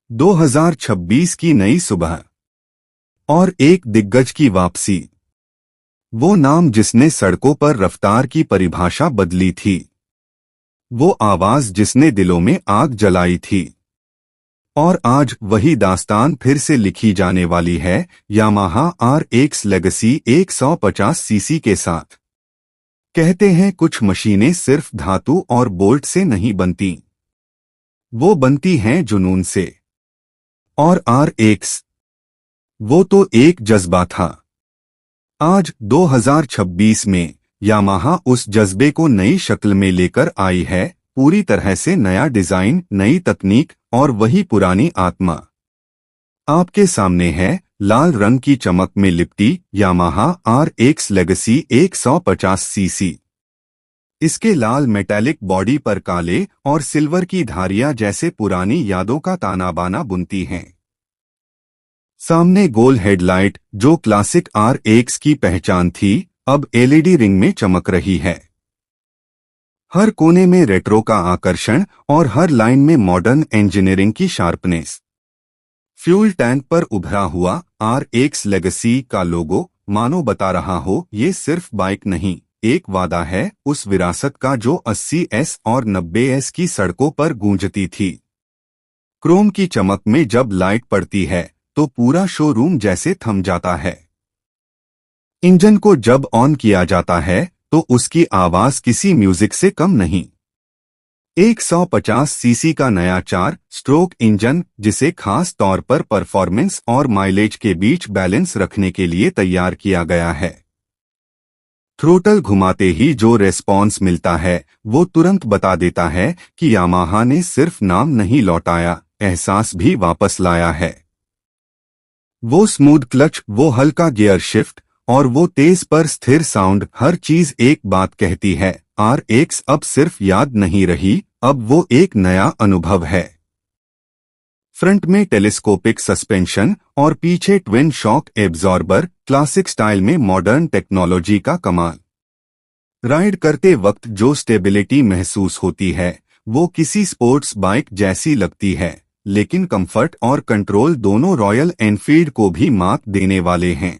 2026 की नई सुबह और एक दिग्गज की वापसी। वो नाम जिसने सड़कों पर रफ्तार की परिभाषा बदली थी। वो आवाज जिसने दिलों में आग जलाई थी। और आज वही दास्तान फिर से लिखी जाने वाली है, यामाहा RX लेगेसी 150 सीसी के साथ। कहते हैं कुछ मशीनें सिर्फ धातु और बोल्ट से नहीं बनती, वो बनती हैं जुनून से। और RX, वो तो एक जज्बा था। आज 2026 में यामाहा उस जज्बे को नई शक्ल में लेकर आई है, पूरी तरह से नया डिजाइन, नई तकनीक और वही पुरानी आत्मा। आपके सामने है लाल रंग की चमक में लिपटी यामाहा RX लेगेसी 150 सीसी। इसके लाल मेटालिक बॉडी पर काले और सिल्वर की धारियां जैसे पुरानी यादों का ताना बाना बुनती हैं। सामने गोल हेडलाइट, जो क्लासिक RX की पहचान थी, अब LED रिंग में चमक रही है। हर कोने में रेट्रो का आकर्षण और हर लाइन में मॉडर्न इंजीनियरिंग की शार्पनेस। फ्यूल टैंक पर उभरा हुआ RX लेगेसी का लोगो मानो बता रहा हो, ये सिर्फ बाइक नहीं, एक वादा है उस विरासत का जो 80s और 90s की सड़कों पर गूंजती थी। क्रोम की चमक में जब लाइट पड़ती है तो पूरा शोरूम जैसे थम जाता है। इंजन को जब ऑन किया जाता है तो उसकी आवाज किसी म्यूजिक से कम नहीं। 150 सीसी का नया 4 स्ट्रोक इंजन, जिसे खास तौर पर परफॉर्मेंस और माइलेज के बीच बैलेंस रखने के लिए तैयार किया गया है। थ्रोटल घुमाते ही जो रेस्पॉन्स मिलता है वो तुरंत बता देता है कि यामाहा ने सिर्फ नाम नहीं लौटाया, एहसास भी वापस लाया है। वो स्मूथ क्लच, वो हल्का गियर शिफ्ट और वो तेज पर स्थिर साउंड, हर चीज एक बात कहती है, RX अब सिर्फ याद नहीं रही, अब वो एक नया अनुभव है। फ्रंट में टेलीस्कोपिक सस्पेंशन और पीछे twin shock absorber, classic style में मॉडर्न टेक्नोलॉजी का कमाल। राइड करते वक्त जो स्टेबिलिटी महसूस होती है वो किसी स्पोर्ट्स बाइक जैसी लगती है, लेकिन कंफर्ट और कंट्रोल दोनों रॉयल एनफील्ड को भी मात देने वाले हैं।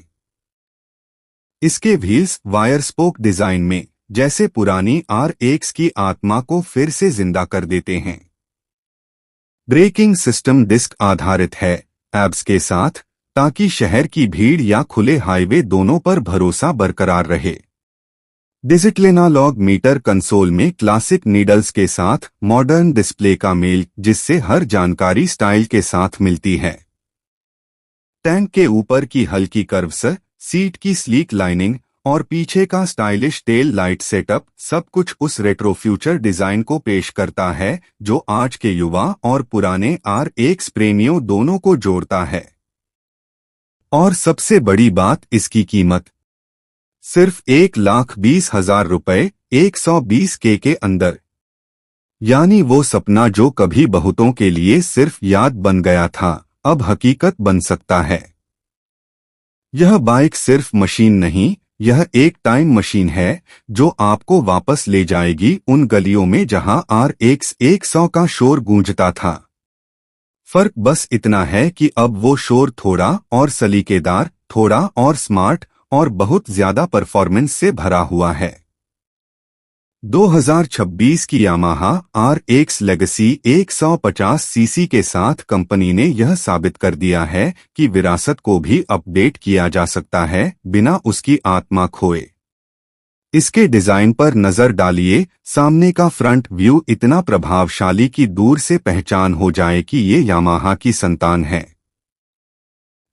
इसके व्हील्स वायर स्पोक डिजाइन में जैसे पुरानी RX की आत्मा को फिर से जिंदा कर देते हैं। ब्रेकिंग सिस्टम डिस्क आधारित है, एब्स के साथ, ताकि शहर की भीड़ या खुले हाईवे दोनों पर भरोसा बरकरार रहे। डिजिटल एनालॉग मीटर कंसोल में क्लासिक नीडल्स के साथ मॉडर्न डिस्प्ले का मेल, जिससे हर जानकारी स्टाइल के साथ मिलती है। टैंक के ऊपर की हल्की कर्व्स, सीट की स्लीक लाइनिंग और पीछे का स्टाइलिश टेल लाइट सेटअप, सब कुछ उस रेट्रो फ्यूचर डिजाइन को पेश करता है जो आज के युवा और पुराने RX प्रेमियों दोनों को जोड़ता है। और सबसे बड़ी बात, इसकी कीमत सिर्फ 1,20,000 रुपए, 120K के अंदर। यानी वो सपना जो कभी बहुतों के लिए सिर्फ याद बन गया था, अब हकीकत बन सकता है। यह बाइक सिर्फ मशीन नहीं, यह एक टाइम मशीन है जो आपको वापस ले जाएगी उन गलियों में जहां RX 100 का शोर गूंजता था। फर्क बस इतना है कि अब वो शोर थोड़ा और सलीकेदार, थोड़ा और स्मार्ट और बहुत ज्यादा परफॉर्मेंस से भरा हुआ है। 2026 की यामाहा RX लेगेसी 150 सीसी के साथ कंपनी ने यह साबित कर दिया है कि विरासत को भी अपडेट किया जा सकता है बिना उसकी आत्मा खोए। इसके डिजाइन पर नजर डालिए, सामने का फ्रंट व्यू इतना प्रभावशाली कि दूर से पहचान हो जाए कि ये यामाहा की संतान है।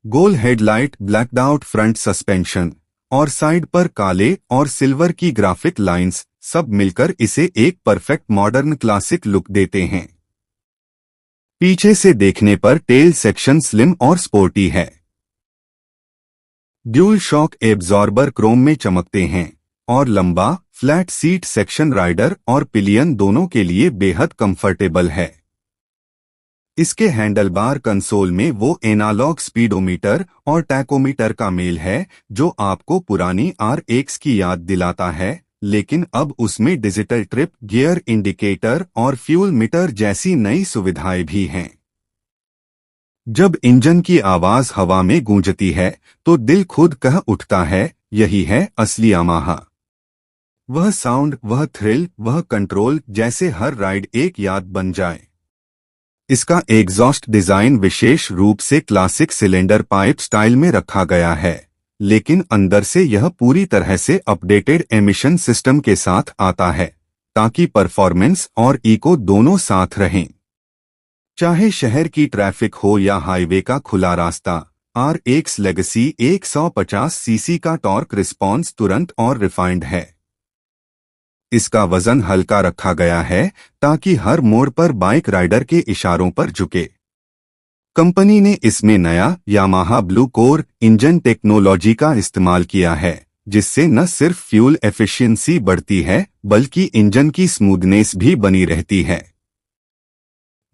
गोल headlight, blacked out front suspension और साइड पर काले और सिल्वर की ग्राफिक लाइंस, सब मिलकर इसे एक परफेक्ट मॉडर्न क्लासिक लुक देते हैं। पीछे से देखने पर टेल सेक्शन स्लिम और स्पोर्टी है। ड्यूल शॉक एब्जॉर्बर क्रोम में चमकते हैं और लंबा फ्लैट सीट सेक्शन राइडर और पिलियन दोनों के लिए बेहद कंफर्टेबल है। इसके हैंडलबार कंसोल में वो एनालॉग स्पीडोमीटर और टैकोमीटर का मेल है जो आपको पुरानी RX की याद दिलाता है, लेकिन अब उसमें डिजिटल ट्रिप, गियर इंडिकेटर और फ्यूल मीटर जैसी नई सुविधाएं भी हैं। जब इंजन की आवाज हवा में गूंजती है तो दिल खुद कह उठता है, यही है असली यामाहा। वह साउंड, वह थ्रिल, वह कंट्रोल, जैसे हर राइड एक याद बन जाए। इसका एग्जॉस्ट डिजाइन विशेष रूप से क्लासिक सिलेंडर पाइप स्टाइल में रखा गया है, लेकिन अंदर से यह पूरी तरह से अपडेटेड एमिशन सिस्टम के साथ आता है, ताकि परफॉर्मेंस और इको दोनों साथ रहें। चाहे शहर की ट्रैफिक हो या हाईवे का खुला रास्ता, RX लेगेसी 150 सीसी का टॉर्क रिस्पॉन्स तुरंत और रिफाइंड है। इसका वजन हल्का रखा गया है ताकि हर मोड़ पर बाइक राइडर के इशारों पर झुके। कंपनी ने इसमें नया Yamaha blue core engine technology का इस्तेमाल किया है, जिससे न सिर्फ फ्यूल एफिशिएंसी बढ़ती है बल्कि इंजन की स्मूथनेस भी बनी रहती है।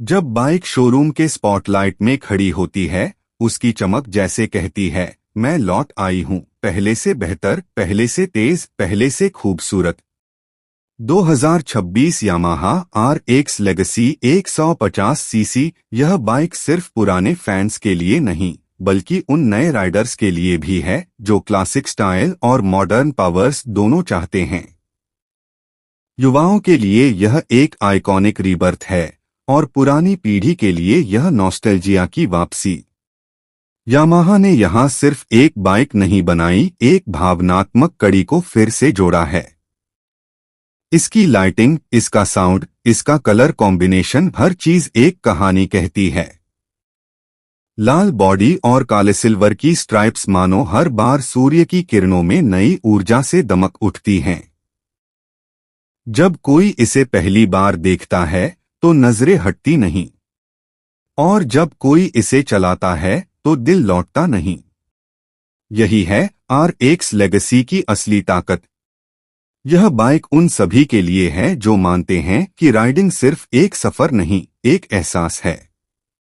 जब बाइक शोरूम के स्पॉटलाइट में खड़ी होती है, उसकी चमक जैसे कहती है, मैं लौट आई हूं, पहले से बेहतर, पहले से तेज, पहले से खूबसूरत। 2026 यामाहा RX लेगेसी 150 सीसी। यह बाइक सिर्फ पुराने फैंस के लिए नहीं बल्कि उन नए राइडर्स के लिए भी है जो क्लासिक स्टाइल और मॉडर्न पावर्स दोनों चाहते हैं। युवाओं के लिए यह एक आइकॉनिक रीबर्थ है और पुरानी पीढ़ी के लिए यह नॉस्टैल्जिया की वापसी। यामाहा ने यहां सिर्फ एक बाइक नहीं बनाई, एक भावनात्मक कड़ी को फिर से जोड़ा है। इसकी लाइटिंग, इसका साउंड, इसका कलर कॉम्बिनेशन, हर चीज एक कहानी कहती है। लाल बॉडी और काले सिल्वर की स्ट्राइप्स मानो हर बार सूर्य की किरणों में नई ऊर्जा से दमक उठती हैं। जब कोई इसे पहली बार देखता है तो नजरें हटती नहीं, और जब कोई इसे चलाता है तो दिल लौटता नहीं। यही है RX लेगेसी की असली ताकत। यह बाइक उन सभी के लिए है जो मानते हैं कि राइडिंग सिर्फ एक सफर नहीं, एक एहसास है।